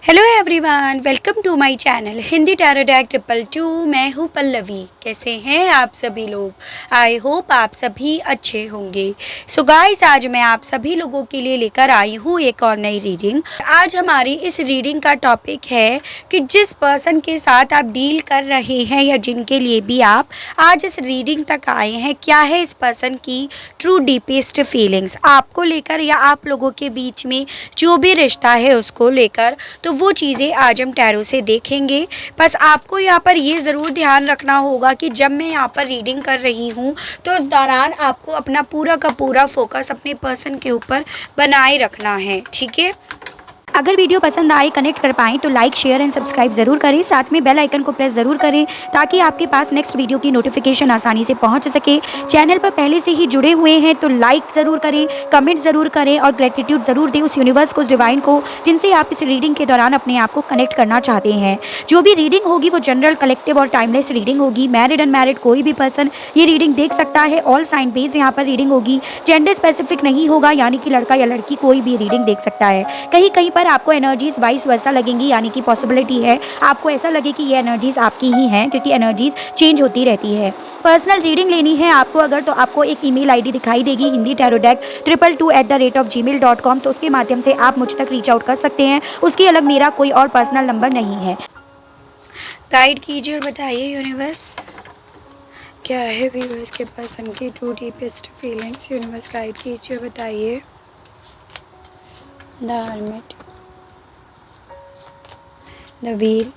Hello everyone, welcome to my channel Hindi tarot deck 222। मैं हूँ पल्लवी। कैसे हैं आप सभी लोग? आई होप आप सभी अच्छे होंगे। सो गाइस, आज मैं आप सभी लोगों के लिए लेकर आई हूँ एक और नई रीडिंग। आज हमारी इस रीडिंग का टॉपिक है कि जिस पर्सन के साथ आप डील कर रहे हैं या जिनके लिए भी आप आज इस रीडिंग तक आए हैं, क्या है इस पर्सन की ट्रू डीपेस्ट फीलिंग्स आपको लेकर या आप लोगों के बीच में जो भी रिश्ता है उसको लेकर। तो वो चीज़ें आज हम टैरो से देखेंगे। बस आपको यहाँ पर ये ज़रूर ध्यान रखना होगा कि जब मैं यहाँ पर रीडिंग कर रही हूँ तो उस दौरान आपको अपना पूरा का पूरा फोकस अपने पर्सन के ऊपर बनाए रखना है, ठीक है। अगर वीडियो पसंद आए, कनेक्ट कर पाएँ तो लाइक, शेयर एंड सब्सक्राइब ज़रूर करें। साथ में बेल आइकन को प्रेस ज़रूर करें ताकि आपके पास नेक्स्ट वीडियो की नोटिफिकेशन आसानी से पहुंच सके। चैनल पर पहले से ही जुड़े हुए हैं तो लाइक ज़रूर करें, कमेंट ज़रूर करें और ग्रेटिट्यूड ज़रूर दें उस यूनिवर्स को, उस डिवाइन को, जिनसे आप इस रीडिंग के दौरान अपने आप को कनेक्ट करना चाहते हैं। जो भी रीडिंग होगी वो जनरल, कलेक्टिव और टाइमलेस रीडिंग होगी। मैरिड अनमैरिड कोई भी पर्सन ये रीडिंग देख सकता है। ऑल साइन बेस्ड यहाँ पर रीडिंग होगी। जेंडर स्पेसिफिक नहीं होगा, यानी कि लड़का या लड़की कोई भी रीडिंग देख सकता है। कहीं कहीं पर आपको एनर्जीज वाइस वर्सा लगेंगी, यानी कि पॉसिबिलिटी है आपको ऐसा लगे कि ये एनर्जीज आपकी ही हैं, क्योंकि एनर्जीज चेंज होती रहती है। पर्सनल रीडिंग लेनी है आपको अगर, तो आपको एक ईमेल आईडी दिखाई देगी हिंदी टैरो डेक 222@gmail.com। तो उसके माध्यम से आप मुझ तक रीच आउट कर सकते हैं। उसके अलग मेरा कोई और पर्सनल नंबर नहीं है। गाइड कीजिए और बताइए यूनिवर्स, क्या है व्यूअर्स के पर्सन की true deepest feelings. Universe guide कीजिए और बताइए। The hermit, the wheel,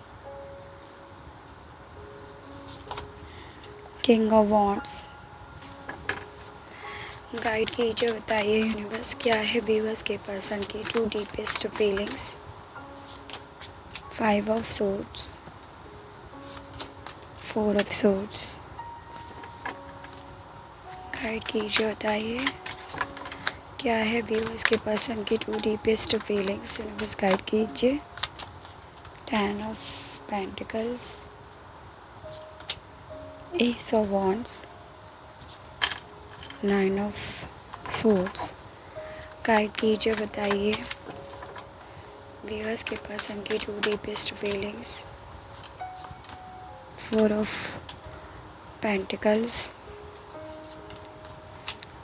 king of wands। Guide कीजिए, बताइए यूनिवर्स, क्या है व्यूअर्स के पर्सन की true deepest feelings. 5 of swords, 4 of swords। Guide कीजिए, बताइए क्या है व्यूअर्स के पर्सन की true deepest feelings. Universe guide कीजिए। 10 of pentacles, ace of wands, 9 of swords। Guide कीजिए, बताइए व्यूअर्स के पर्सन की true deepest feelings. 4 of pentacles,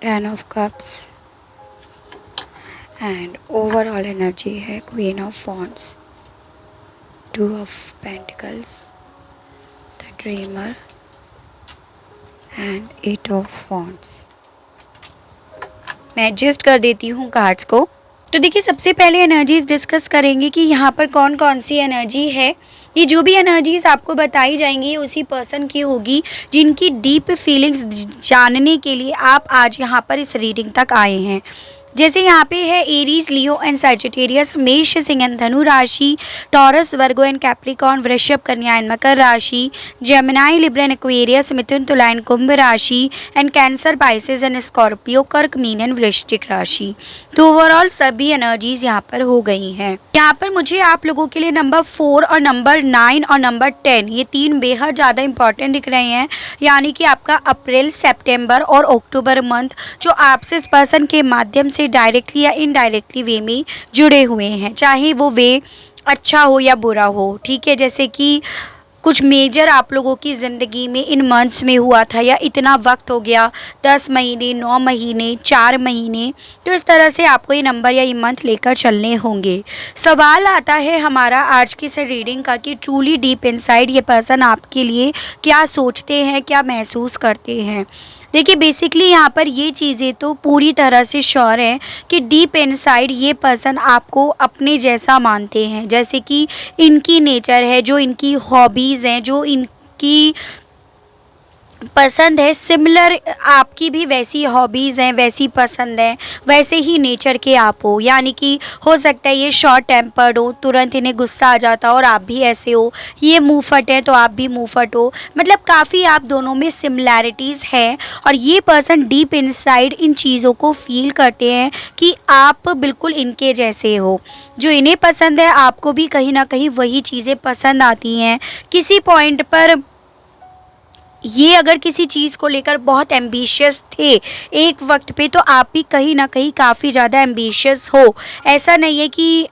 10 of cups and overall energy है queen of wands, 2 of pentacles, the dreamer and 8 of wands। मैं adjust कर देती हूँ cards को। तो देखिए, सबसे पहले एनर्जीज डिस्कस करेंगे कि यहाँ पर कौन कौन सी एनर्जी है। ये जो भी एनर्जीज आपको बताई जाएंगी ये उसी पर्सन की होगी जिनकी डीप फीलिंग्स जानने के लिए आप आज यहाँ पर इस रीडिंग तक आए हैं। जैसे यहाँ पे है एरीज, लियो एंड सैजिटेरियस, मेष, सिंह एंड धनु राशि, टॉरस, वर्गो एंड कैप्रिकॉर्न, वृषभ, कन्या एंड मकर राशि, जेमिनाई, लिब्रा एंड एक्वेरियस, मिथुन, तुला एंड कुंभ राशि, and cancer, Pisces and Scorpio, कर्क, मीन एंड वृश्चिक राशि। तो ओवरऑल सभी एनर्जीज यहाँ पर हो गई हैं। यहाँ पर मुझे आप लोगों के लिए नंबर 4 और नंबर 9 और नंबर 10 ये 3 बेहद ज़्यादा इंपॉर्टेंट दिख रहे हैं। यानी कि आपका अप्रैल, सितंबर और अक्टूबर मंथ जो आपसे इस पर्सन के माध्यम से डायरेक्टली या इनडायरेक्टली वे में जुड़े हुए हैं, चाहे वो वे अच्छा हो या बुरा हो, ठीक है। जैसे कि कुछ मेजर आप लोगों की ज़िंदगी में इन मंथ्स में हुआ था या इतना वक्त हो गया, 10 महीने, 9 महीने, 4 महीने, तो इस तरह से आपको ये नंबर या ये मंथ लेकर चलने होंगे। सवाल आता है हमारा आज की इस रीडिंग का कि ट्रूली डीप इनसाइड ये पर्सन आपके लिए क्या सोचते हैं, क्या महसूस करते हैं। देखिए, बेसिकली यहाँ पर ये चीज़ें तो पूरी तरह से श्योर हैं कि डीप इनसाइड ये पर्सन आपको अपने जैसा मानते हैं। जैसे कि इनकी नेचर है, जो इनकी हॉबीज़ हैं, जो इनकी पसंद है, सिमिलर आपकी भी वैसी हॉबीज़ हैं, वैसी पसंद हैं, वैसे ही नेचर के आप हो। यानी कि हो सकता है ये शॉर्ट टेम्पर्ड हो, तुरंत इन्हें गुस्सा आ जाता हो और आप भी ऐसे हो। ये मुँह फट है तो आप भी मुँह फट हो। मतलब काफ़ी आप दोनों में सिमिलैरिटीज़ हैं और ये पर्सन डीप इनसाइड इन चीज़ों को फील करते हैं कि आप बिल्कुल इनके जैसे हो। जो इन्हें पसंद है आपको भी कहीं ना कहीं वही चीज़ें पसंद आती हैं। किसी पॉइंट पर ये अगर किसी चीज़ को लेकर बहुत एम्बिशियस थे एक वक्त पे, तो आप भी कहीं ना कहीं काफ़ी ज़्यादा एम्बिशियस हो। ऐसा नहीं है कि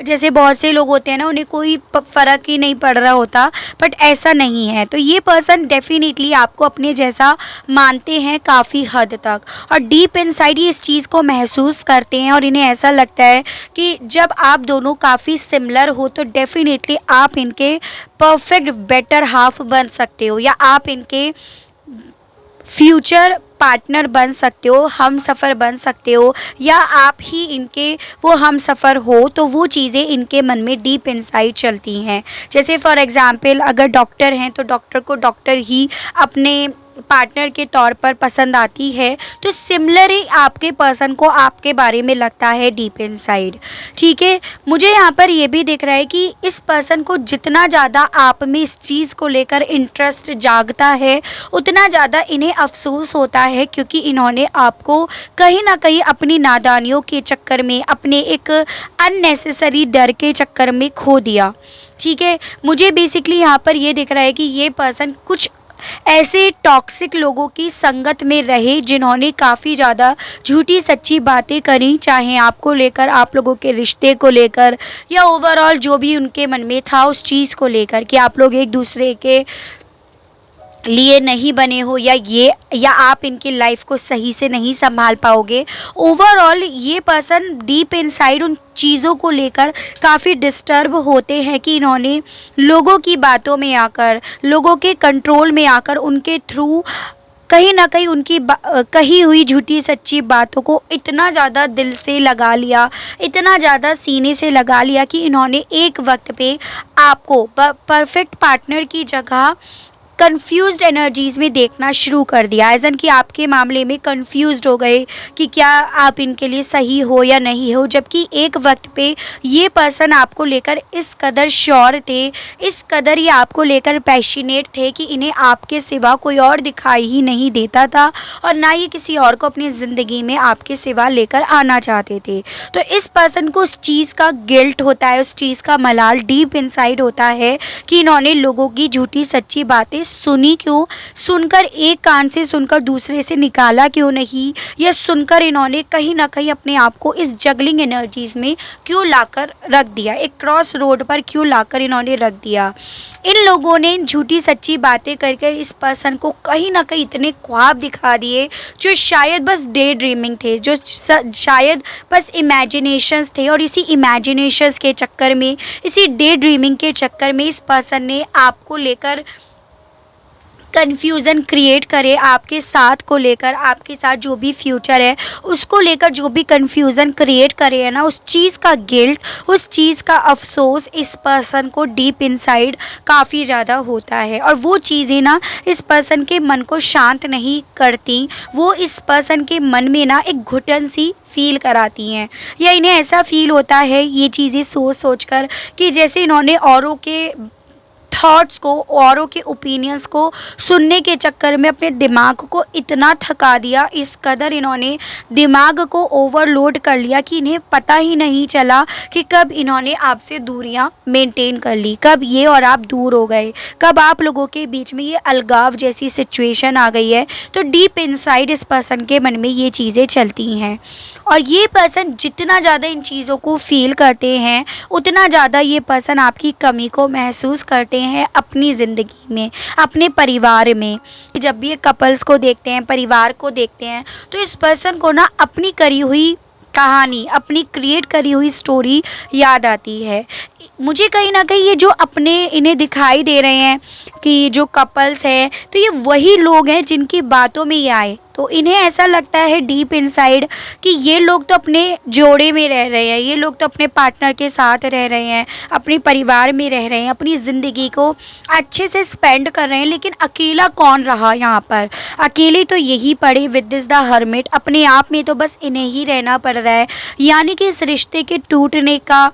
जैसे बहुत से लोग होते हैं ना, उन्हें कोई फ़र्क ही नहीं पड़ रहा होता, बट ऐसा नहीं है। तो ये पर्सन डेफिनेटली आपको अपने जैसा मानते हैं काफ़ी हद तक, और डीप इनसाइड ये इस चीज़ को महसूस करते हैं, और इन्हें ऐसा लगता है कि जब आप दोनों काफ़ी सिमिलर हो तो डेफिनेटली आप इनके परफेक्ट बेटर हाफ बन सकते हो, या आप इनके फ्यूचर पार्टनर बन सकते हो, हम सफ़र बन सकते हो, या आप ही इनके वो हम सफ़र हो। तो वो चीज़ें इनके मन में डीप इनसाइड चलती हैं। जैसे फॉर एग्ज़ाम्पल अगर डॉक्टर हैं तो डॉक्टर को डॉक्टर ही अपने पार्टनर के तौर पर पसंद आती है, तो सिमिलर ही आपके पर्सन को आपके बारे में लगता है डीप इनसाइड। ठीक है, मुझे यहाँ पर ये भी दिख रहा है कि इस पर्सन को जितना ज़्यादा आप में इस चीज़ को लेकर इंटरेस्ट जागता है, उतना ज़्यादा इन्हें अफसोस होता है, क्योंकि इन्होंने आपको कहीं ना कहीं अपनी नादानियों के चक्कर में, अपने एक अननेसेसरी डर के चक्कर में खो दिया। ठीक है, मुझे बेसिकली यहाँ पर ये दिख रहा है कि ये पर्सन कुछ ऐसे टॉक्सिक लोगों की संगत में रहे जिन्होंने काफ़ी ज़्यादा झूठी सच्ची बातें करी, चाहे आपको लेकर, आप लोगों के रिश्ते को लेकर, या ओवरऑल जो भी उनके मन में था उस चीज़ को लेकर कि आप लोग एक दूसरे के लिए नहीं बने हो, या आप इनकी लाइफ को सही से नहीं संभाल पाओगे। ओवरऑल ये पर्सन डीप इनसाइड उन चीज़ों को लेकर काफ़ी डिस्टर्ब होते हैं कि इन्होंने लोगों की बातों में आकर, लोगों के कंट्रोल में आकर, उनके थ्रू कहीं ना कहीं उनकी कही हुई झूठी सच्ची बातों को इतना ज़्यादा दिल से लगा लिया, इतना ज़्यादा सीने से लगा लिया कि इन्होंने एक वक्त पे आपको परफेक्ट पार्टनर की जगह कंफ्यूज्ड एनर्जीज़ में देखना शुरू कर दिया। एज़न कि आपके मामले में कंफ्यूज्ड हो गए कि क्या आप इनके लिए सही हो या नहीं हो, जबकि एक वक्त पे ये पर्सन आपको लेकर इस कदर श्योर थे, इस कदर ये आपको लेकर पैशनेट थे कि इन्हें आपके सिवा कोई और दिखाई ही नहीं देता था, और ना ये किसी और को अपनी ज़िंदगी में आपके सिवा लेकर आना चाहते थे। तो इस पर्सन को उस चीज़ का गिल्ट होता है, उस चीज़ का मलाल डीप इनसाइड होता है कि इन्होंने लोगों की झूठी सच्ची बातें सुनी क्यों, सुनकर एक कान से सुनकर दूसरे से निकाला क्यों नहीं, या सुनकर इन्होंने कहीं ना कहीं अपने आप को इस जगलिंग एनर्जीज़ में क्यों लाकर रख दिया, एक क्रॉस रोड पर क्यों लाकर इन्होंने रख दिया। इन लोगों ने झूठी सच्ची बातें करके इस पर्सन को कहीं ना कहीं इतने ख्वाब दिखा दिए जो शायद बस डे ड्रीमिंग थे, जो शायद बस इमेजिनेशंस थे, और इसी इमेजिनेशंस के चक्कर में, इसी डे ड्रीमिंग के चक्कर में इस पर्सन ने आपको लेकर कन्फ्यूज़न क्रिएट करे, आपके साथ को लेकर, आपके साथ जो भी फ्यूचर है उसको लेकर जो भी कन्फ्यूज़न क्रिएट करे है ना, उस चीज़ का गिल्ट, उस चीज़ का अफसोस इस पर्सन को डीप इनसाइड काफ़ी ज़्यादा होता है। और वो चीज़ें ना इस पर्सन के मन को शांत नहीं करती, वो इस पर्सन के मन में ना एक घुटन सी फील कराती हैं, या इन्हें ऐसा फील होता है ये चीज़ें सोच सोच कर कि जैसे इन्होंने औरों के थॉट्स को, औरों के ओपिनियंस को सुनने के चक्कर में अपने दिमाग को इतना थका दिया, इस कदर इन्होंने दिमाग को ओवरलोड कर लिया कि इन्हें पता ही नहीं चला कि कब इन्होंने आपसे दूरियां मेंटेन कर ली, कब ये और आप दूर हो गए, कब आप लोगों के बीच में ये अलगाव जैसी सिचुएशन आ गई है। तो डीप इनसाइड इस पर्सन के मन में ये चीज़ें चलती हैं, और ये पर्सन जितना ज़्यादा इन चीज़ों को फील करते हैं, उतना ज़्यादा ये पर्सन आपकी कमी को महसूस करते हैं अपनी ज़िंदगी में, अपने परिवार में। जब भी ये कपल्स को देखते हैं, परिवार को देखते हैं, तो इस पर्सन को ना अपनी करी हुई कहानी, अपनी क्रिएट करी हुई स्टोरी याद आती है। मुझे कहीं ना कहीं ये जो अपने इन्हें दिखाई दे रहे हैं कि जो कपल्स हैं, तो ये वही लोग हैं जिनकी बातों में ये आए, तो इन्हें ऐसा लगता है डीप इनसाइड कि ये लोग तो अपने जोड़े में रह रहे हैं, ये लोग तो अपने पार्टनर के साथ रह रहे हैं, अपने परिवार में रह रहे हैं, अपनी ज़िंदगी को अच्छे से स्पेंड कर रहे हैं, लेकिन अकेला कौन रहा यहाँ पर, अकेले तो यही पड़े विद दिस द हर्मिट, अपने आप में तो बस इन्हें ही रहना पड़ रहा है। यानी कि इस रिश्ते के टूटने का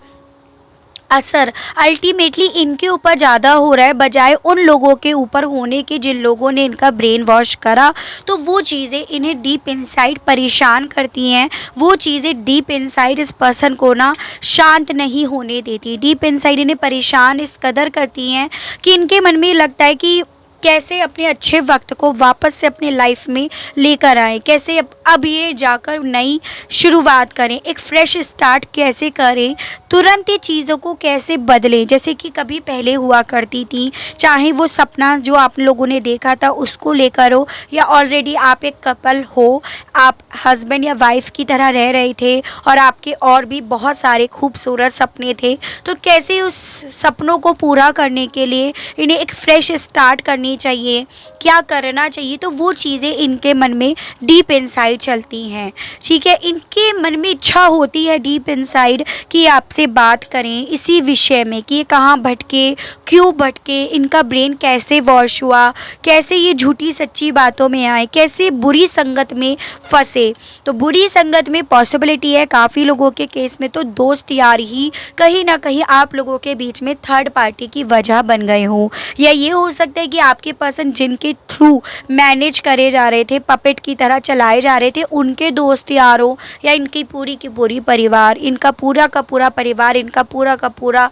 असर अल्टीमेटली इनके ऊपर ज़्यादा हो रहा है बजाय उन लोगों के ऊपर होने के जिन लोगों ने इनका ब्रेन वॉश करा। तो वो चीज़ें इन्हें डीप इनसाइड परेशान करती हैं, वो चीज़ें डीप इनसाइड इस पर्सन को ना शांत नहीं होने देती, डीप इनसाइड इन्हें परेशान इस कदर करती हैं कि इनके मन में लगता है कि कैसे अपने अच्छे वक्त को वापस से अपने लाइफ में लेकर आएं, कैसे अब ये जाकर नई शुरुआत करें, एक फ्रेश स्टार्ट कैसे करें, तुरंत ही चीज़ों को कैसे बदलें जैसे कि कभी पहले हुआ करती थी। चाहे वो सपना जो आप लोगों ने देखा था उसको लेकर हो, या ऑलरेडी आप एक कपल हो, आप हस्बैंड या वाइफ की तरह रह रहे थे और आपके और भी बहुत सारे खूबसूरत सपने थे, तो कैसे उस सपनों को पूरा करने के लिए इन्हें एक फ्रेश स्टार्ट करनी चाहिए, क्या करना चाहिए, तो वो चीज़ें इनके मन में डीप इनसाइड चलती हैं। ठीक है, इनके मन में इच्छा होती है डीप इनसाइड कि आपसे बात करें इसी विषय में कि ये कहाँ भटके, क्यों भटके, इनका ब्रेन कैसे वॉश हुआ, कैसे ये झूठी सच्ची बातों में आए, कैसे बुरी संगत में फंसे। तो बुरी संगत में पॉसिबिलिटी है काफ़ी लोगों के केस में तो दोस्त यार ही कहीं ना कहीं आप लोगों के बीच में थर्ड पार्टी की वजह बन गए हों, या ये हो सकता है कि आपके पर्सन जिनके थ्रू मैनेज करे जा रहे थे, पपेट की तरह चलाए जा रहे थे, उनके दोस्त यार हो, या इनकी पूरी की पूरी परिवार, इनका पूरा का पूरा परिवार, इनका पूरा का पूरा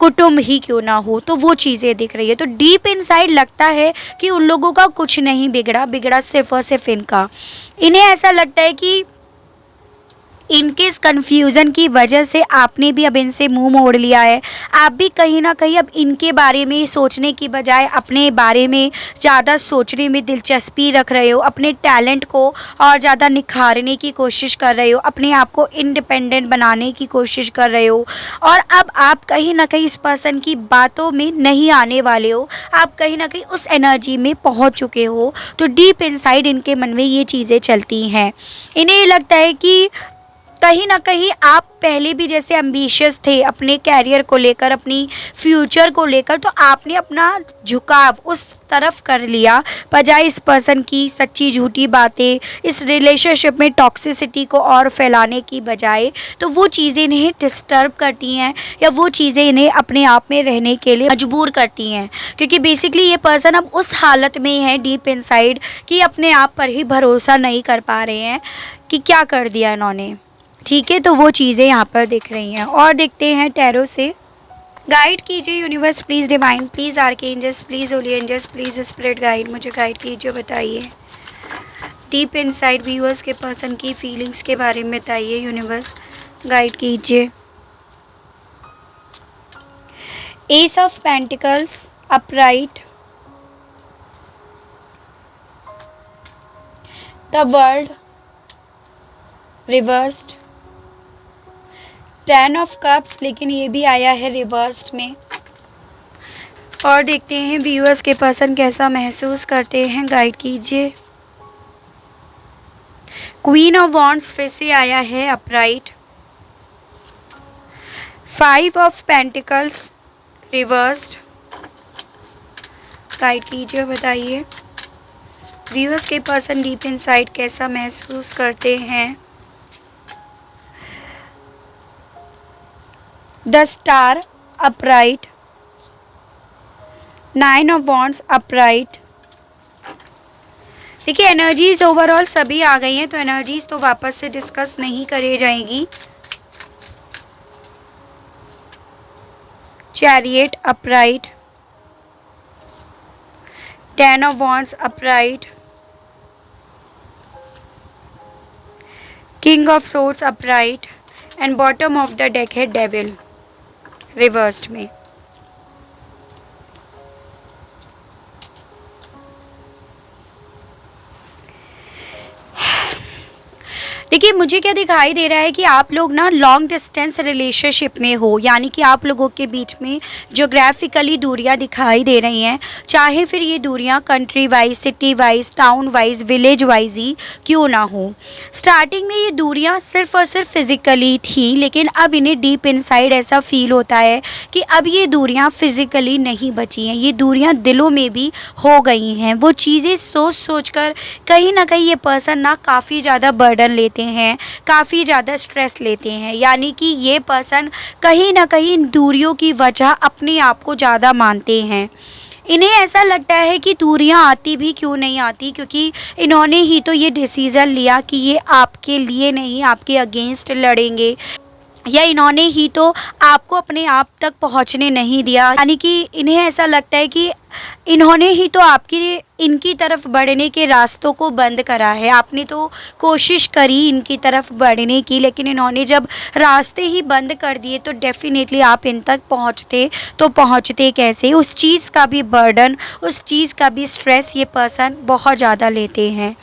कुटुंब ही क्यों ना हो, तो वो चीज़ें दिख रही है। तो डीप इनसाइड लगता है कि उन लोगों का कुछ नहीं बिगड़ा सिर्फ और सिर्फ इनका। इन्हें ऐसा लगता है कि इनके इस कन्फ्यूज़न की वजह से आपने भी अब इनसे मुंह मोड़ लिया है। आप भी कहीं ना कहीं अब इनके बारे में सोचने की बजाय अपने बारे में ज़्यादा सोचने में दिलचस्पी रख रहे हो, अपने टैलेंट को और ज़्यादा निखारने की कोशिश कर रहे हो, अपने आप को इंडिपेंडेंट बनाने की कोशिश कर रहे हो, और अब आप कहीं ना कहीं इस पर्सन की बातों में नहीं आने वाले हो, आप कहीं ना कहीं उस एनर्जी में पहुंच चुके हो। तो डीप इनसाइड इनके मन में ये चीज़ें चलती हैं। इन्हें लगता है कि कहीं ना कहीं आप पहले भी जैसे एम्बिशियस थे अपने कैरियर को लेकर, अपनी फ्यूचर को लेकर, तो आपने अपना झुकाव उस तरफ कर लिया बजाय इस पर्सन की सच्ची झूठी बातें, इस रिलेशनशिप में टॉक्सिसिटी को और फैलाने की बजाय। तो वो चीज़ें इन्हें डिस्टर्ब करती हैं, या वो चीज़ें इन्हें अपने आप में रहने के लिए मजबूर करती हैं, क्योंकि बेसिकली ये पर्सन अब उस हालत में है डीप इनसाइड कि अपने आप पर ही भरोसा नहीं कर पा रहे हैं कि क्या कर दिया इन्होंने। ठीक है, तो वो चीज़ें यहाँ पर दिख रही हैं। और देखते हैं टैरो से। गाइड कीजिए universe please, divine please, archangels please, holy angels please, spirit guide, मुझे गाइड कीजिए, बताइए डीप इनसाइड व्यूअर्स के पर्सन की फीलिंग्स के बारे में बताइए यूनिवर्स, गाइड कीजिए। Ace of pentacles upright, the world reversed, 10 of cups, लेकिन ये भी आया है रिवर्स्ड में। और देखते हैं व्यूअर्स के पर्सन कैसा महसूस करते हैं, गाइड कीजिए। क्वीन ऑफ वॉन्ड्स फिर से आया है upright, 5 of pentacles reversed, guide कीजिए, बताइए व्यूअर्स के पर्सन डीप इनसाइड कैसा महसूस करते हैं। The star upright, 9 of wands upright. देखिए एनर्जीज ओवरऑल सभी आ गई हैं, तो एनर्जीज तो वापस से डिस्कस नहीं करी जाएगी। Chariot upright, 10 of wands upright, king of swords upright, and bottom of the deck है डेविल रिवर्स्ड में। देखिए मुझे क्या दिखाई दे रहा है कि आप लोग ना लॉन्ग डिस्टेंस रिलेशनशिप में हो, यानी कि आप लोगों के बीच में जोग्राफिकली दूरियां दिखाई दे रही हैं, चाहे फिर ये दूरियां country wise, city wise, town wise, village wise ही क्यों ना हो। स्टार्टिंग में ये दूरियां सिर्फ और सिर्फ फिज़िकली थी, लेकिन अब इन्हें डीप इनसाइड ऐसा फील होता है कि अब ये दूरियां फिज़िकली नहीं बची हैं, ये दूरियां दिलों में भी हो गई हैं। वो चीज़ें सोच सोच कर कहीं ना कहीं ये पर्सन ना काफ़ी ज़्यादा बर्डन लेते हैं, काफ़ी ज़्यादा स्ट्रेस लेते हैं, यानी कि ये पर्सन कहीं ना कहीं इन दूरियों की वजह अपने आप को ज़्यादा मानते हैं। इन्हें ऐसा लगता है कि दूरियां आती भी क्यों नहीं आती, क्योंकि इन्होंने ही तो ये डिसीज़न लिया कि ये आपके लिए नहीं आपके अगेंस्ट लड़ेंगे, या इन्होंने ही तो आपको अपने आप तक पहुंचने नहीं दिया, यानी कि इन्हें ऐसा लगता है कि इन्होंने ही तो आपकी इनकी तरफ बढ़ने के रास्तों को बंद करा है। आपने तो कोशिश करी इनकी तरफ बढ़ने की, लेकिन इन्होंने जब रास्ते ही बंद कर दिए तो डेफिनेटली आप इन तक पहुंचते तो पहुंचते कैसे। उस चीज़ का भी बर्डन, उस चीज़ का भी स्ट्रेस ये पर्सन बहुत ज़्यादा लेते हैं।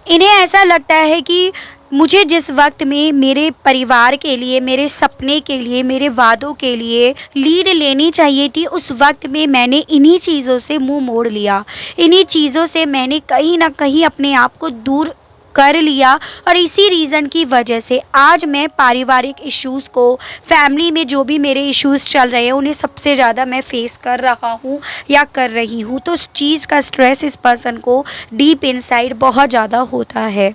इन्हें ऐसा लगता है कि मुझे जिस वक्त में मेरे परिवार के लिए, मेरे सपने के लिए, मेरे वादों के लिए लीड लेनी चाहिए थी, उस वक्त में मैंने इन्हीं चीज़ों से मुंह मोड़ लिया। इन्हीं चीज़ों से मैंने कहीं ना कहीं अपने आप को दूर कर लिया, और इसी रीज़न की वजह से आज मैं पारिवारिक इश्यूज़ को, फैमिली में जो भी मेरे इश्यूज़ चल रहे हैं उन्हें सबसे ज़्यादा मैं फेस कर रहा हूँ या कर रही हूँ। तो उस चीज़ का स्ट्रेस इस पर्सन को डीप इनसाइड बहुत ज़्यादा होता है।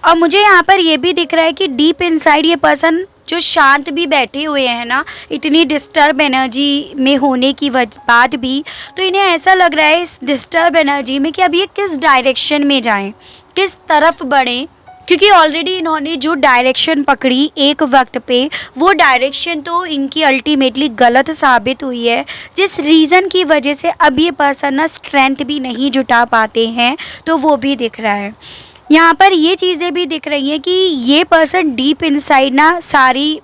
और मुझे यहाँ पर ये भी दिख रहा है कि डीप इनसाइड ये पर्सन जो शांत भी बैठे हुए हैं ना, इतनी डिस्टर्ब एनर्जी में होने की बाद भी, तो इन्हें ऐसा लग रहा है इस डिस्टर्ब एनर्जी में कि अब ये किस डायरेक्शन में जाएं, किस तरफ बढ़ें। क्योंकि ऑलरेडी इन्होंने जो डायरेक्शन पकड़ी एक वक्त पे, वो डायरेक्शन तो इनकी अल्टीमेटली गलत साबित हुई है, जिस रीज़न की वजह से अब ये पर्सन ना स्ट्रेंथ भी नहीं जुटा पाते हैं, तो वो भी दिख रहा है। यहाँ पर ये चीज़ें भी दिख रही हैं कि ये पर्सन डीप इनसाइड ना सारी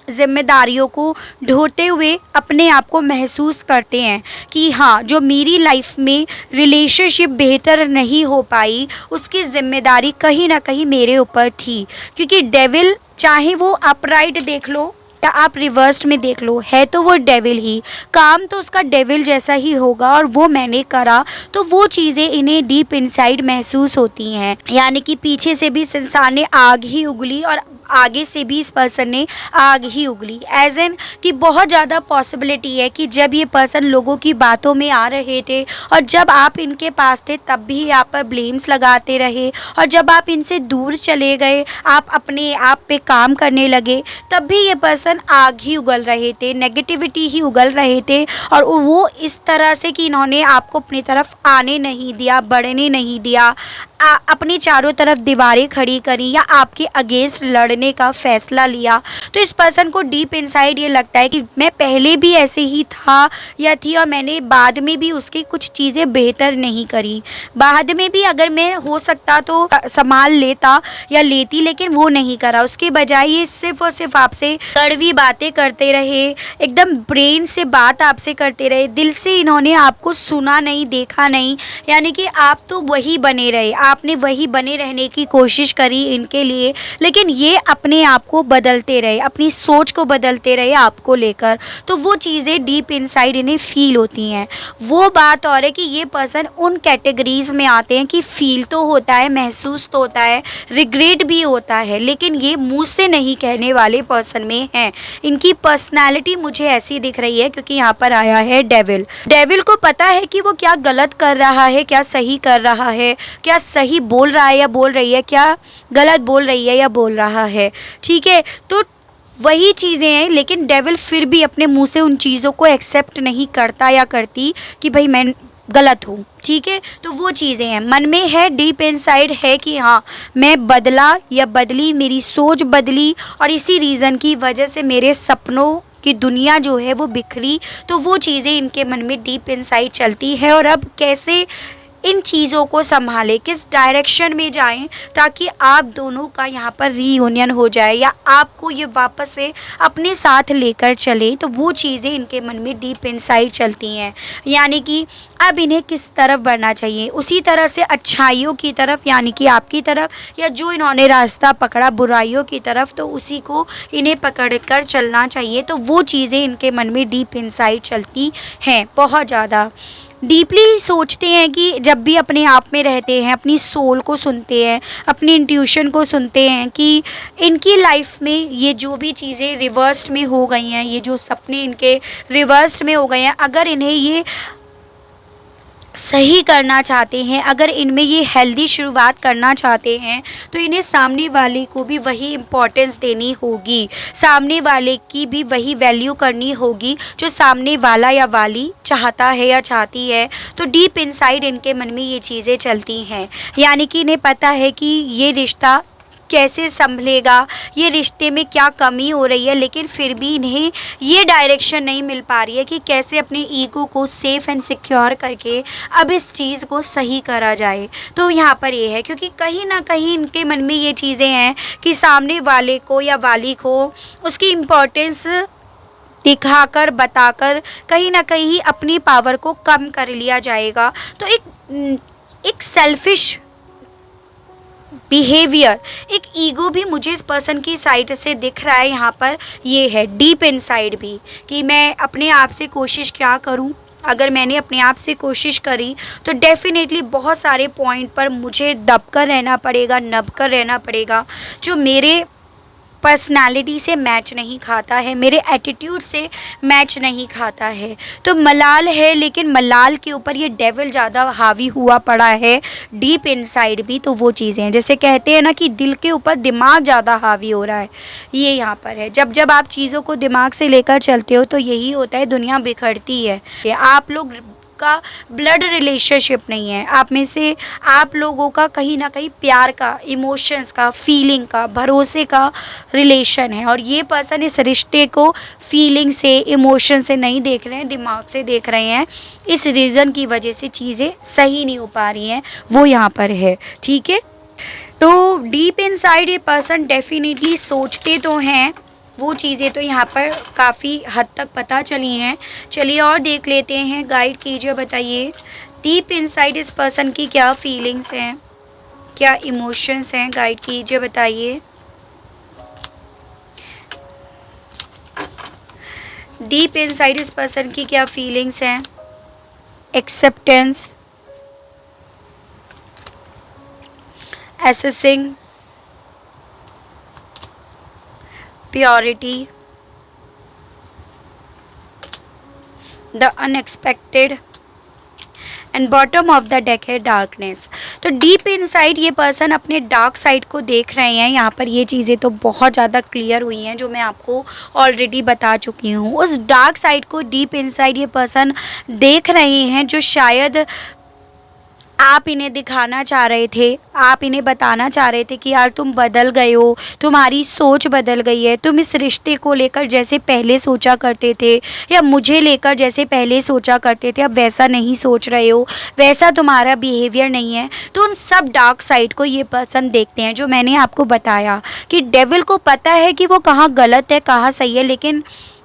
जिम्मेदारियों को ढोते हुए अपने आप को महसूस करते हैं कि हाँ, जो मेरी लाइफ में रिलेशनशिप बेहतर नहीं हो पाई उसकी ज़िम्मेदारी कहीं ना कहीं मेरे ऊपर थी। क्योंकि डेविल, चाहे वो अपराइट देख लो या आप रिवर्स्ड में देख लो, है तो वो डेविल ही, काम तो उसका डेविल जैसा ही होगा, और वो मैंने करा। तो वो चीज़ें इन्हें डीप इनसाइड महसूस होती हैं, यानी कि पीछे से भी इस इंसान ने आग ही उगली और आगे से भी इस पर्सन ने आग ही उगली। एज एन कि बहुत ज़्यादा पॉसिबिलिटी है कि जब ये पर्सन लोगों की बातों में आ रहे थे और जब आप इनके पास थे तब भी यहाँ पर ब्लेम्स लगाते रहे, और जब आप इनसे दूर चले गए, आप अपने आप पे काम करने लगे, तब भी ये पर्सन आग ही उगल रहे थे, नेगेटिविटी ही उगल रहे थे। और वो इस तरह से कि इन्होंने आपको अपनी तरफ आने नहीं दिया, बढ़ने नहीं दिया, अपनी चारों तरफ दीवारें खड़ी करी या आपके अगेंस्ट लड़ने का फैसला लिया। तो इस पर्सन को डीप इनसाइड ये लगता है कि मैं पहले भी ऐसे ही था या थी, और मैंने बाद में भी उसकी कुछ चीज़ें बेहतर नहीं करी। बाद में भी अगर मैं हो सकता तो संभाल लेता या लेती, लेकिन वो नहीं करा। उसके बजाय ये सिर्फ और सिर्फ आपसे कड़वी बातें करते रहे, एकदम ब्रेन से बात आपसे करते रहे, दिल से इन्होंने आपको सुना नहीं, देखा नहीं। यानी कि आप तो वही बने रहे, आपने वही बने रहने की कोशिश करी इनके लिए, लेकिन ये अपने आप को बदलते रहे, अपनी सोच को बदलते रहे आपको लेकर। तो वो चीज़ें डीप इनसाइड इन्हें फील होती हैं। वो बात और है कि ये पर्सन उन कैटेगरीज में आते हैं कि फील तो होता है, महसूस तो होता है, रिग्रेट भी होता है, लेकिन ये मुंह से नहीं कहने वाले पर्सन में हैं। इनकी पर्सनैलिटी मुझे ऐसी दिख रही है क्योंकि यहाँ पर आया है डेविल। डेविल को पता है कि वो क्या गलत कर रहा है, क्या सही कर रहा है, क्या सही बोल रहा है या बोल रही है, क्या गलत बोल रही है या बोल रहा है। ठीक है, तो वही चीज़ें हैं, लेकिन डेविल फिर भी अपने मुंह से उन चीज़ों को एक्सेप्ट नहीं करता या करती कि भाई मैं गलत हूँ। ठीक है, तो वो चीज़ें हैं, मन में है, डीप इनसाइड है कि हाँ मैं बदला या बदली, मेरी सोच बदली, और इसी रीज़न की वजह से मेरे सपनों की दुनिया जो है वो बिखरी। तो वो चीज़ें इनके मन में डीप इनसाइड चलती है, और अब कैसे इन चीज़ों को संभालें, किस डायरेक्शन में जाएं ताकि आप दोनों का यहाँ पर रीयूनियन हो जाए या आपको ये वापस से अपने साथ लेकर चले। तो वो चीज़ें इनके मन में डीप इनसाइड चलती हैं, यानी कि अब इन्हें किस तरफ बढ़ना चाहिए, उसी तरह से अच्छाइयों की तरफ, यानी कि आपकी तरफ, या जो इन्होंने रास्ता पकड़ा बुराइयों की तरफ, तो उसी को इन्हें पकड़ कर चलना चाहिए। तो वो चीज़ें इनके मन में डीप इनसाइड चलती हैं, बहुत ज़्यादा डीपली सोचते हैं कि जब भी अपने आप में रहते हैं, अपनी सोल को सुनते हैं, अपनी इंट्यूशन को सुनते हैं कि इनकी लाइफ में ये जो भी चीज़ें रिवर्स्ड में हो गई हैं, ये जो सपने इनके रिवर्स्ड में हो गए हैं, अगर इन्हें ये सही करना चाहते हैं, अगर इनमें ये हेल्दी शुरुआत करना चाहते हैं, तो इन्हें सामने वाले को भी वही इम्पोर्टेंस देनी होगी, सामने वाले की भी वही वैल्यू करनी होगी जो सामने वाला या वाली चाहता है या चाहती है। तो डीप इनसाइड इनके मन में ये चीज़ें चलती हैं, यानी कि इन्हें पता है कि ये रिश्ता कैसे संभलेगा, ये रिश्ते में क्या कमी हो रही है, लेकिन फिर भी इन्हें ये डायरेक्शन नहीं मिल पा रही है कि कैसे अपने ईगो को सेफ एंड सिक्योर करके अब इस चीज़ को सही करा जाए। तो यहाँ पर ये है, क्योंकि कहीं ना कहीं इनके मन में ये चीज़ें हैं कि सामने वाले को या वाली को उसकी इम्पोर्टेंस दिखाकर बताकर कहीं ना कहीं अपनी पावर को कम कर लिया जाएगा। तो एक सेल्फिश बिहेवियर, एक ईगो भी मुझे इस पर्सन की साइड से दिख रहा है यहाँ पर। ये है डीप इनसाइड भी कि मैं अपने आप से कोशिश क्या करूँ। अगर मैंने अपने आप से कोशिश करी तो डेफिनेटली बहुत सारे पॉइंट पर मुझे दब कर रहना पड़ेगा, नब कर रहना पड़ेगा, जो मेरे पर्सनालिटी से मैच नहीं खाता है, मेरे एटीट्यूड से मैच नहीं खाता है। तो मलाल है, लेकिन मलाल के ऊपर ये डेविल ज़्यादा हावी हुआ पड़ा है डीप इनसाइड भी। तो वो चीज़ें हैं, जैसे कहते हैं ना कि दिल के ऊपर दिमाग ज़्यादा हावी हो रहा है, ये यहाँ पर है। जब जब आप चीज़ों को दिमाग से लेकर चलते हो तो यही होता है, दुनिया बिखरती है। आप लोग का ब्लड रिलेशनशिप नहीं है, आप में से आप लोगों का कहीं ना कहीं प्यार का, इमोशंस का, फीलिंग का, भरोसे का रिलेशन है। और ये पर्सन इस रिश्ते को फीलिंग से, इमोशन से नहीं देख रहे हैं, दिमाग से देख रहे हैं। इस रीज़न की वजह से चीज़ें सही नहीं हो पा रही हैं, वो यहाँ पर है। ठीक है, तो डीप इनसाइड ये पर्सन डेफिनेटली सोचते तो हैं, वो चीज़ें तो यहाँ पर काफ़ी हद तक पता चली हैं। चलिए और देख लेते हैं, गाइड कीजिए, बताइए डीप इनसाइड इस पर्सन की क्या फीलिंग्स हैं, क्या इमोशंस हैं, गाइड कीजिए, बताइए। डीप इनसाइड इस पर्सन की क्या फीलिंग्स हैं, acceptance, assessing, purity, the unexpected and bottom of the deck है डार्कनेस। तो डीप इनसाइड ये पर्सन अपने डार्क साइड को देख रहे हैं। यहाँ पर ये चीज़ें तो बहुत ज़्यादा क्लियर हुई हैं जो मैं आपको ऑलरेडी बता चुकी हूँ। उस डार्क साइड को डीप इनसाइड ये पर्सन देख रहे हैं, जो शायद आप इन्हें दिखाना चाह रहे थे, आप इन्हें बताना चाह रहे थे कि यार तुम बदल गए हो, तुम्हारी सोच बदल गई है, तुम इस रिश्ते को लेकर जैसे पहले सोचा करते थे या मुझे लेकर जैसे पहले सोचा करते थे अब वैसा नहीं सोच रहे हो, वैसा तुम्हारा बिहेवियर नहीं है। तो उन सब डार्क साइड को ये पर्सन देखते हैं, जो मैंने आपको बताया कि डेविल को पता है कि वो कहाँ गलत है कहाँ सही है, लेकिन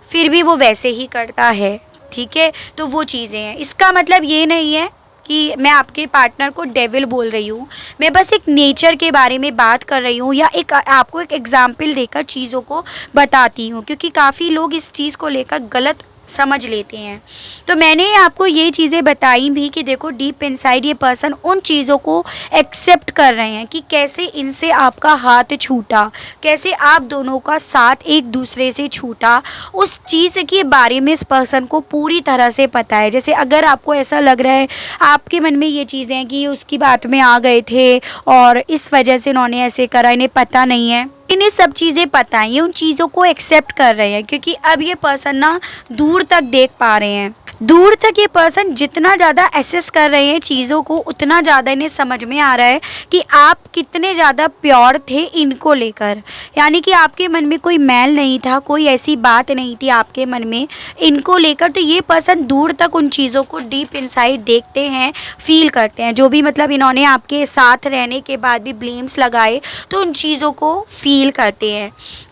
फिर भी वो वैसे ही करता है। ठीक है, तो वो चीज़ें हैं। इसका मतलब ये नहीं है कि मैं आपके पार्टनर को डेविल बोल रही हूँ, मैं बस एक नेचर के बारे में बात कर रही हूँ या एक आपको एक एग्जाम्पल देकर चीज़ों को बताती हूँ, क्योंकि काफ़ी लोग इस चीज़ को लेकर गलत समझ लेते हैं। तो मैंने आपको ये चीज़ें बताई भी कि देखो डीप इनसाइड ये पर्सन उन चीज़ों को एक्सेप्ट कर रहे हैं कि कैसे इनसे आपका हाथ छूटा, कैसे आप दोनों का साथ एक दूसरे से छूटा, उस चीज़ के बारे में इस पर्सन को पूरी तरह से पता है। जैसे अगर आपको ऐसा लग रहा है, आपके मन में ये चीज़ें हैं कि ये उसकी बात में आ गए थे और इस वजह से उन्होंने ऐसे करा, इन्हें पता नहीं है, इन्हें सब चीज़ें पता हैं, ये उन चीज़ों को एक्सेप्ट कर रहे हैं, क्योंकि अब ये पर्सन ना दूर तक देख पा रहे हैं। दूर तक ये पर्सन जितना ज़्यादा एसेस कर रहे हैं चीज़ों को, उतना ज़्यादा इन्हें समझ में आ रहा है कि आप कितने ज़्यादा प्योर थे इनको लेकर, यानी कि आपके मन में कोई मैल नहीं था, कोई ऐसी बात नहीं थी आपके मन में इनको लेकर। तो ये पर्सन दूर तक उन चीज़ों को डीप इनसाइड देखते हैं, फील करते हैं, जो भी मतलब इन्होंने आपके साथ रहने के बाद भी ब्लेम्स लगाए तो उन चीज़ों को फील करते हैं।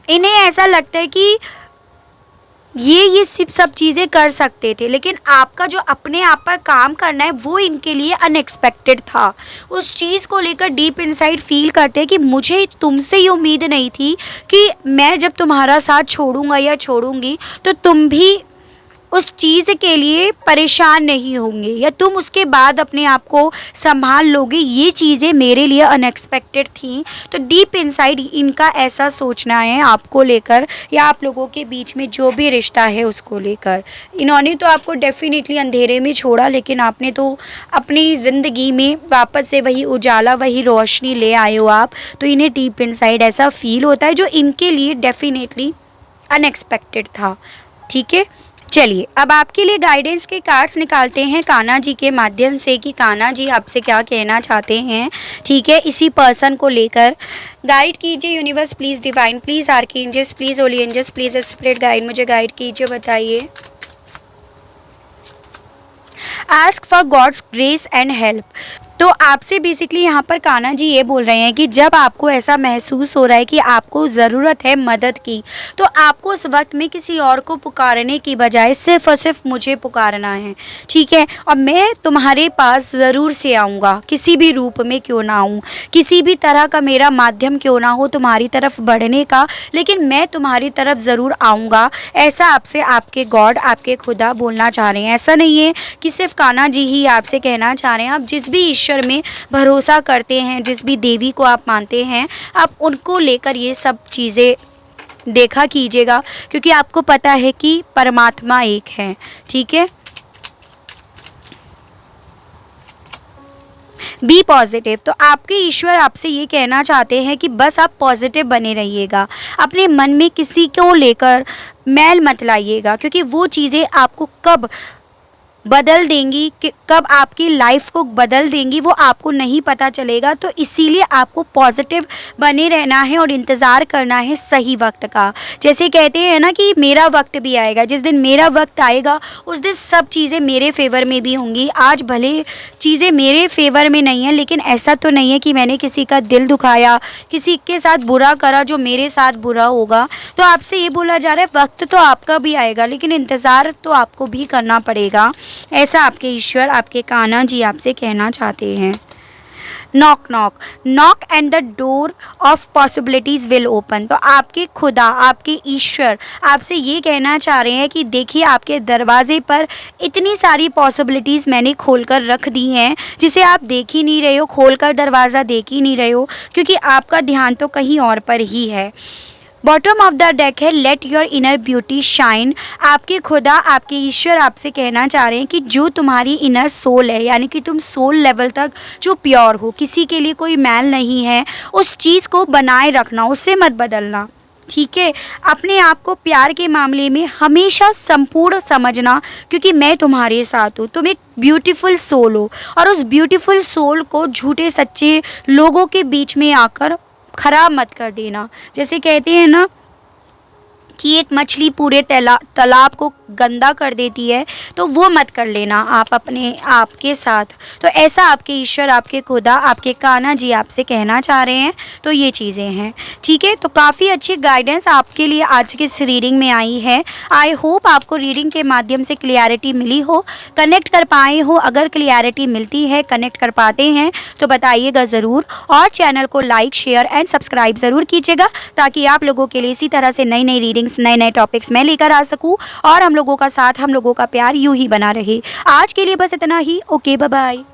इन्हें ऐसा लगता है कि ये सब चीज़ें कर सकते थे, लेकिन आपका जो अपने आप पर काम करना है वो इनके लिए अनएक्सपेक्टेड था। उस चीज़ को लेकर डीप इनसाइड फील करते हैं कि मुझे तुमसे ये उम्मीद नहीं थी कि मैं जब तुम्हारा साथ छोड़ूंगा या छोड़ूंगी तो तुम भी उस चीज़ के लिए परेशान नहीं होंगे या तुम उसके बाद अपने आप को संभाल लोगे। ये चीज़ें मेरे लिए अनएक्सपेक्टेड थी। तो डीप इनसाइड इनका ऐसा सोचना है आपको लेकर या आप लोगों के बीच में जो भी रिश्ता है उसको लेकर। इन्होंने तो आपको डेफिनेटली अंधेरे में छोड़ा, लेकिन आपने तो अपनी ज़िंदगी में वापस से वही उजाला, वही रोशनी ले आए हो आप। तो इन्हें डीप इनसाइड ऐसा फील होता है जो इनके लिए डेफिनेटली अनएक्सपेक्टेड था। ठीक है, चलिए अब आपके लिए गाइडेंस के कार्ड्स निकालते हैं कान्हा जी के माध्यम से कि कान्हा जी आपसे क्या कहना चाहते हैं। ठीक है, इसी पर्सन को लेकर गाइड कीजिए universe please, divine please, archangels please, holy angels please, spirit guide मुझे गाइड कीजिए, बताइए। Ask for God's grace and help. तो आपसे बेसिकली यहाँ पर कान्हा जी ये बोल रहे हैं कि जब आपको ऐसा महसूस हो रहा है कि आपको ज़रूरत है मदद की, तो आपको उस वक्त में किसी और को पुकारने की बजाय सिर्फ़ और सिर्फ मुझे पुकारना है। ठीक है, और मैं तुम्हारे पास ज़रूर से आऊँगा, किसी भी रूप में क्यों ना आऊँ, किसी भी तरह का मेरा माध्यम क्यों ना हो तुम्हारी तरफ बढ़ने का, लेकिन मैं तुम्हारी तरफ ज़रूर आऊँगा। ऐसा आपसे आपके गॉड, आपके खुदा बोलना चाह रहे हैं। ऐसा नहीं है कि सिर्फ कान्हा जी ही आपसे कहना चाह रहे हैं। आप जिस भी ईश्वर में भरोसा करते हैं, जिस भी देवी को आप मानते हैं, आप उनको लेकर ये सब चीज़ें देखा कीजिएगा, क्योंकि आपको पता है कि परमात्मा एक है। ठीक है, बी पॉजिटिव। तो आपके ईश्वर आपसे ये कहना चाहते हैं कि बस आप पॉजिटिव बने रहिएगा, अपने मन में किसी को लेकर मैल मत लाइएगा, क्योंकि वो चीज़ें आपको कब बदल देंगी, कि कब आपकी लाइफ को बदल देंगी वो आपको नहीं पता चलेगा। तो इसीलिए आपको पॉजिटिव बने रहना है और इंतज़ार करना है सही वक्त का। जैसे कहते हैं ना कि मेरा वक्त भी आएगा, जिस दिन मेरा वक्त आएगा उस दिन सब चीज़ें मेरे फेवर में भी होंगी। आज भले चीज़ें मेरे फेवर में नहीं हैं, लेकिन ऐसा तो नहीं है कि मैंने किसी का दिल दुखाया, किसी के साथ बुरा करा जो मेरे साथ बुरा होगा। तो आपसे ये बोला जा रहा है वक्त तो आपका भी आएगा, लेकिन इंतज़ार तो आपको भी करना पड़ेगा। ऐसा आपके ईश्वर, आपके कान्हा जी आपसे कहना चाहते हैं। Knock knock knock and the door of possibilities will open. तो आपके खुदा, आपके ईश्वर आपसे ये कहना चाह रहे हैं कि देखिए आपके दरवाजे पर इतनी सारी पॉसिबिलिटीज़ मैंने खोल कर रख दी हैं, जिसे आप देख ही नहीं रहे हो, खोल कर दरवाज़ा देख ही नहीं रहे हो, क्योंकि आपका ध्यान तो कहीं और पर ही है। बॉटम ऑफ द डेक है let your inner beauty shine. आपके खुदा, आपके ईश्वर आपसे कहना चाह रहे हैं कि जो तुम्हारी इनर सोल है, यानी कि तुम सोल लेवल तक जो प्योर हो, किसी के लिए कोई मैल नहीं है, उस चीज़ को बनाए रखना, उससे मत बदलना। ठीक है, अपने आप को प्यार के मामले में हमेशा संपूर्ण समझना, क्योंकि मैं तुम्हारे साथ हूँ। तुम एक ब्यूटीफुल सोल हो, और उस ब्यूटीफुल सोल को झूठे सच्चे लोगों के बीच में आकर खराब मत कर देना। जैसे कहते हैं ना कि एक मछली पूरे तालाब को गंदा कर देती है, तो वो मत कर लेना आप अपने आप के साथ। तो ऐसा आपके ईश्वर, आपके खुदा, आपके कान्हा जी आपसे कहना चाह रहे हैं। तो ये चीज़ें हैं। ठीक है, तो काफ़ी अच्छी गाइडेंस आपके लिए आज की इस रीडिंग में आई है। आई होप आपको रीडिंग के माध्यम से क्लियरिटी मिली हो, कनेक्ट कर पाए हो। अगर क्लियरिटी मिलती है, कनेक्ट कर पाते हैं तो बताइएगा ज़रूर, और चैनल को लाइक, शेयर एंड सब्सक्राइब ज़रूर कीजिएगा, ताकि आप लोगों के लिए इसी तरह से नई नई रीडिंग्स, नए नए टॉपिक्स मैं लेकर आ सकूं, और हम लोगों का साथ, हम लोगों का प्यार यूं ही बना रहे। आज के लिए बस इतना ही। Okay, bye bye.